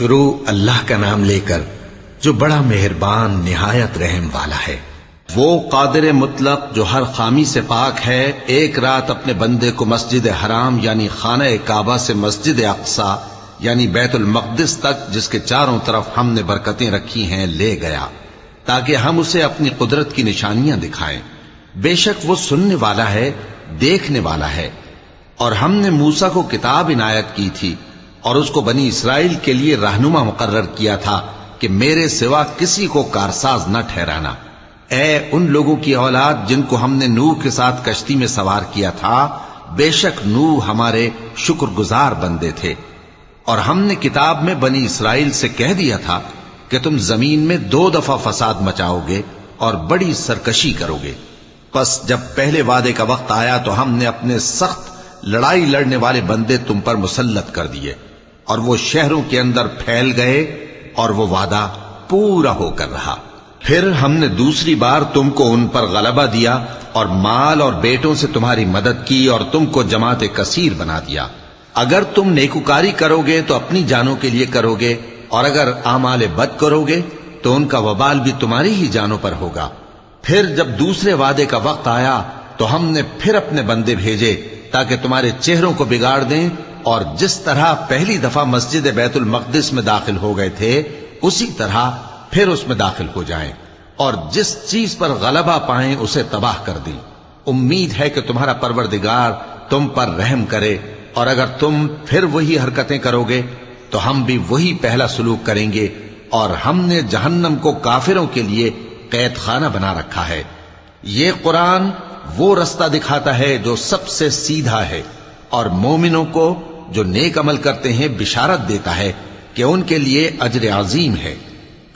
شروع اللہ کا نام لے کر جو بڑا مہربان نہایت رحم والا ہے۔ وہ قادر مطلق جو ہر خامی سے پاک ہے، ایک رات اپنے بندے کو مسجد حرام یعنی خانہ کعبہ سے مسجد اقصی یعنی بیت المقدس تک، جس کے چاروں طرف ہم نے برکتیں رکھی ہیں، لے گیا تاکہ ہم اسے اپنی قدرت کی نشانیاں دکھائیں۔ بے شک وہ سننے والا ہے، دیکھنے والا ہے۔ اور ہم نے موسیٰ کو کتاب عنایت کی تھی اور اس کو بنی اسرائیل کے لیے رہنما مقرر کیا تھا کہ میرے سوا کسی کو کارساز نہ ٹھہرانا۔ اے ان لوگوں کی اولاد جن کو ہم نے نوح کے ساتھ کشتی میں سوار کیا تھا، بے شک نوح ہمارے شکر گزار بندے تھے۔ اور ہم نے کتاب میں بنی اسرائیل سے کہہ دیا تھا کہ تم زمین میں 2 دفعہ فساد مچاؤ گے اور بڑی سرکشی کرو گے۔ پس جب پہلے وعدے کا وقت آیا تو ہم نے اپنے سخت لڑائی لڑنے والے بندے تم پر مسلط کر دیے، اور وہ شہروں کے اندر پھیل گئے، اور وہ وعدہ پورا ہو کر رہا۔ پھر ہم نے دوسری بار تم کو ان پر غلبہ دیا اور مال اور بیٹوں سے تمہاری مدد کی اور تم کو جماعت کثیر بنا دیا۔ اگر تم نیکوکاری کرو گے تو اپنی جانوں کے لیے کرو گے، اور اگر اعمال بد کرو گے تو ان کا وبال بھی تمہاری ہی جانوں پر ہوگا۔ پھر جب دوسرے وعدے کا وقت آیا تو ہم نے پھر اپنے بندے بھیجے تاکہ تمہارے چہروں کو بگاڑ دیں، اور جس طرح پہلی دفعہ مسجد بیت المقدس میں داخل ہو گئے تھے اسی طرح پھر اس میں داخل ہو جائیں، اور جس چیز پر غلبہ پائیں اسے تباہ کر دیں۔ امید ہے کہ تمہارا پروردگار تم پر رحم کرے، اور اگر تم پھر وہی حرکتیں کرو گے تو ہم بھی وہی پہلا سلوک کریں گے، اور ہم نے جہنم کو کافروں کے لیے قید خانہ بنا رکھا ہے۔ یہ قرآن وہ رستہ دکھاتا ہے جو سب سے سیدھا ہے، اور مومنوں کو جو نیک عمل کرتے ہیں بشارت دیتا ہے کہ ان کے لیے اجر عظیم ہے،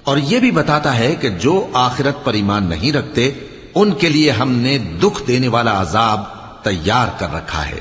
اور یہ بھی بتاتا ہے کہ جو آخرت پر ایمان نہیں رکھتے ان کے لیے ہم نے دکھ دینے والا عذاب تیار کر رکھا ہے۔